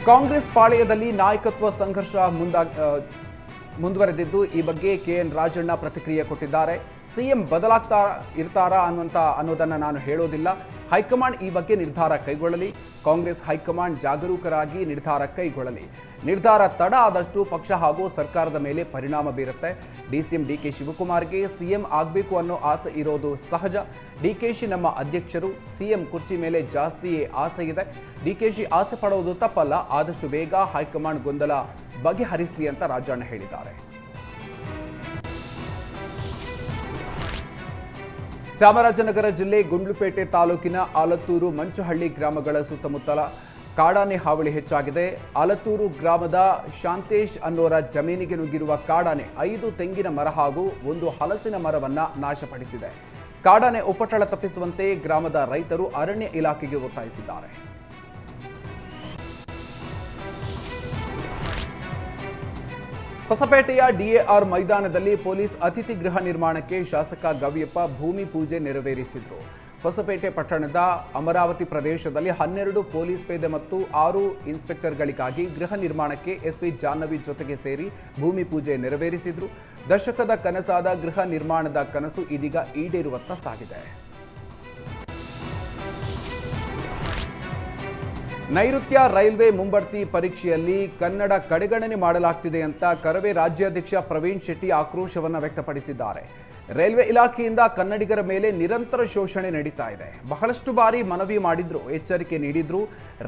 ಕಾಂಗ್ರೆಸ್ ಪಾಳೆಯದಲ್ಲಿ ನಾಯಕತ್ವ ಸಂಘರ್ಷ ಮುಂದುವರೆದಿದ್ದು ಈ ಬಗ್ಗೆ ಕೆಎನ್ ರಾಜಣ್ಣ ಪ್ರತಿಕ್ರಿಯೆ ಕೊಟ್ಟಿದ್ದಾರೆ. ಸಿಎಂ ಇರ್ತಾರಾ ಅನ್ನೋದನ್ನ ನಾನು ಹೇಳೋದಿಲ್ಲ. ಹೈಕಮಾಂಡ್ ಈ ಬಗ್ಗೆ ನಿರ್ಧಾರ ಕೈಗೊಳ್ಳಲಿ. ಕಾಂಗ್ರೆಸ್ ಹೈಕಮಾಂಡ್ ಜಾಗರೂಕರಾಗಿ ನಿರ್ಧಾರ ಕೈಗೊಳ್ಳಲಿ. ನಿರ್ಧಾರ ತಡ ಆದಷ್ಟು ಪಕ್ಷ ಹಾಗೂ ಸರ್ಕಾರದ ಮೇಲೆ ಪರಿಣಾಮ ಬೀರುತ್ತೆ. ಡಿಸಿಎಂ ಡಿಕೆ ಶಿವಕುಮಾರ್ಗೆ ಸಿಎಂ ಆಗಬೇಕು ಅನ್ನೋ ಆಸೆ ಇರೋದು ಸಹಜ. ಡಿಕೆಶಿ ನಮ್ಮ ಅಧ್ಯಕ್ಷರು, ಸಿಎಂ ಕುರ್ಚಿ ಮೇಲೆ ಜಾಸ್ತಿಯೇ ಆಸೆ ಇದೆ. ಡಿಕೆಶಿ ಆಸೆ ಪಡೋದು ತಪ್ಪಲ್ಲ. ಆದಷ್ಟು ಬೇಗ ಹೈಕಮಾಂಡ್ ಗೊಂದಲ ಬಗೆಹರಿಸಲಿ ಅಂತ ರಾಜಣ್ಣ ಹೇಳಿದ್ದಾರೆ. ಚಾಮರಾಜನಗರ ಜಿಲ್ಲೆ ಗುಂಡ್ಲುಪೇಟೆ ತಾಲೂಕಿನ ಆಲತ್ತೂರು, ಮಂಚಹಳ್ಳಿ ಗ್ರಾಮಗಳ ಸುತ್ತಮುತ್ತಲ ಕಾಡಾನೆ ಹಾವಳಿ ಹೆಚ್ಚಾಗಿದೆ. ಆಲತ್ತೂರು ಗ್ರಾಮದ ಶಾಂತೇಶ್ ಅನ್ನೋರ ಜಮೀನಿಗೆ ನುಗ್ಗಿರುವ ಕಾಡಾನೆ 5 ತೆಂಗಿನ ಮರ ಹಾಗೂ 1 ಹಲಸಿನ ಮರವನ್ನ ನಾಶಪಡಿಸಿದೆ. ಕಾಡಾನೆ ಉಪಟಳ ತಪ್ಪಿಸುವಂತೆ ಗ್ರಾಮದ ರೈತರು ಅರಣ್ಯ ಇಲಾಖೆಗೆ ಒತ್ತಾಯಿಸಿದ್ದಾರೆ. ಹೊಸಪೇಟೆಯ ಡಿಎಆರ್ ಮೈದಾನದಲ್ಲಿ ಪೊಲೀಸ್ ಅತಿಥಿ ಗೃಹ ನಿರ್ಮಾಣಕ್ಕೆ ಶಾಸಕ ಗವಿಯಪ್ಪ ಭೂಮಿ ಪೂಜೆ ನೆರವೇರಿಸಿದರು. ಹೊಸಪೇಟೆ ಪಟ್ಟಣದ ಅಮರಾವತಿ ಪ್ರದೇಶದಲ್ಲಿ 12 ಪೊಲೀಸ್ ಪೇದೆ ಮತ್ತು 6 ಇನ್ಸ್ಪೆಕ್ಟರ್ಗಳಿಗಾಗಿ ಗೃಹ ನಿರ್ಮಾಣಕ್ಕೆ ಎಸ್ಪಿ ಜಾಹ್ನವಿ ಜೊತೆಗೆ ಸೇರಿ ಭೂಮಿ ಪೂಜೆ ನೆರವೇರಿಸಿದರು. ದಶಕದ ಕನಸಾದ ಗೃಹ ನಿರ್ಮಾಣದ ಕನಸು ಇದೀಗ ಈಡೇರುವತ್ತ ಸಾಗಿದೆ. ನೈಋತ್ಯ ರೈಲ್ವೆ ಮುಂಬಡ್ತಿ ಪರೀಕ್ಷೆಯಲ್ಲಿ ಕನ್ನಡ ಕಡೆಗಣನೆ ಮಾಡಲಾಗ್ತಿದೆ ಅಂತ ಕರವೇ ರಾಜ್ಯಾಧ್ಯಕ್ಷ ಪ್ರವೀಣ್ ಶೆಟ್ಟಿ ಆಕ್ರೋಶವನ್ನು ವ್ಯಕ್ತಪಡಿಸಿದ್ದಾರೆ. ರೈಲ್ವೆ ಇಲಾಖೆಯಿಂದ ಕನ್ನಡಿಗರ ಮೇಲೆ ನಿರಂತರ ಶೋಷಣೆ ನಡೀತಾ ಇದೆ. ಬಹಳಷ್ಟು ಬಾರಿ ಮನವಿ ಮಾಡಿದ್ರು, ಎಚ್ಚರಿಕೆ ನೀಡಿದ್ರು.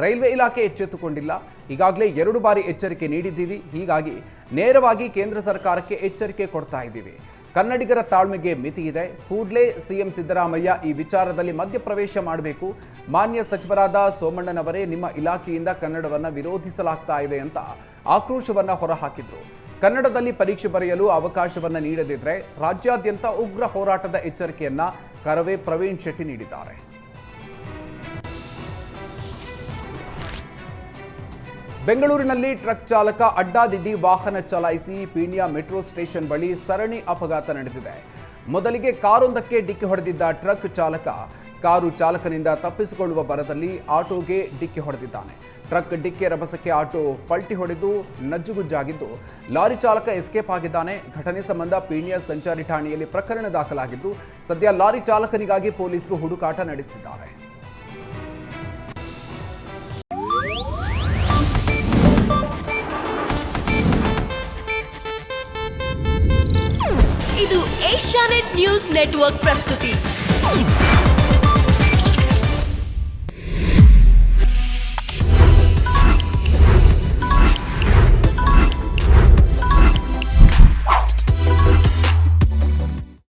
ರೈಲ್ವೆ ಇಲಾಖೆ ಎಚ್ಚೆತ್ತುಕೊಂಡಿಲ್ಲ. ಈಗಾಗಲೇ 2 ಬಾರಿ ಎಚ್ಚರಿಕೆ ನೀಡಿದ್ದೀವಿ. ಹೀಗಾಗಿ ನೇರವಾಗಿ ಕೇಂದ್ರ ಸರ್ಕಾರಕ್ಕೆ ಎಚ್ಚರಿಕೆ ಕೊಡ್ತಾ ಇದ್ದೀವಿ. ಕನ್ನಡಿಗರ ತಾಳ್ಮೆಗೆ ಮಿತಿ ಇದೆ. ಕೂಡಲೇ ಸಿಎಂ ಸಿದ್ದರಾಮಯ್ಯ ಈ ವಿಚಾರದಲ್ಲಿ ಮಧ್ಯಪ್ರವೇಶ ಮಾಡಬೇಕು. ಮಾನ್ಯ ಸಚಿವರಾದ ಸೋಮಣ್ಣನವರೇ ನಿಮ್ಮ ಇಲಾಖೆಯಿಂದ ಕನ್ನಡವನ್ನು ವಿರೋಧಿಸಲಾಗ್ತಾ ಇದೆ ಅಂತ ಆಕ್ರೋಶವನ್ನ ಹೊರಹಾಕಿದ್ರು. ಕನ್ನಡದಲ್ಲಿ ಪರೀಕ್ಷೆ ಬರೆಯಲು ಅವಕಾಶವನ್ನ ನೀಡದಿದ್ರೆ ರಾಜ್ಯಾದ್ಯಂತ ಉಗ್ರ ಹೋರಾಟದ ಎಚ್ಚರಿಕೆಯನ್ನ ಕರವೇ ಪ್ರವೀಣ್ ಶೆಟ್ಟಿ ನೀಡಿದ್ದಾರೆ. ಬೆಂಗಳೂರಿನಲ್ಲಿ ಟ್ರಕ್ ಚಾಲಕ ಅಡ್ಡಾದಿಡ್ಡಿ ವಾಹನ ಚಲಾಯಿಸಿ ಪೀಣ್ಯ ಮೆಟ್ರೋ ಸ್ಟೇಷನ್ ಬಳಿ ಸರಣಿ ಅಪಘಾತ ನಡೆದಿದೆ. ಮೊದಲಿಗೆ ಕಾರೊಂದಕ್ಕೆ ಡಿಕ್ಕಿ ಹೊಡೆದಿದ್ದ ಟ್ರಕ್ ಚಾಲಕ ಕಾರು ಚಾಲಕನಿಂದ ತಪ್ಪಿಸಿಕೊಳ್ಳುವ ಭರದಲ್ಲಿ ಆಟೋಗೆ ಡಿಕ್ಕಿ ಹೊಡೆದಿದ್ದಾನೆ. ಟ್ರಕ್ ಡಿಕ್ಕಿ ರಭಸಕ್ಕೆ ಆಟೋ ಪಲ್ಟಿ ಹೊಡೆದು ನಜ್ಜುಗುಜ್ಜಾಗಿದ್ದು ಲಾರಿ ಚಾಲಕ ಎಸ್ಕೇಪ್ ಆಗಿದ್ದಾನೆ. ಘಟನೆ ಸಂಬಂಧ ಪೀಣ್ಯ ಸಂಚಾರಿ ಠಾಣೆಯಲ್ಲಿ ಪ್ರಕರಣ ದಾಖಲಾಗಿದ್ದು ಸದ್ಯ ಲಾರಿ ಚಾಲಕನಿಗಾಗಿ ಪೊಲೀಸರು ಹುಡುಕಾಟ ನಡೆಸುತ್ತಿದ್ದಾರೆ. ಇದು ಏಷ್ಯಾನೆಟ್ ನ್ಯೂಸ್ ನೆಟ್ವರ್ಕ್ ಪ್ರಸ್ತುತಿ.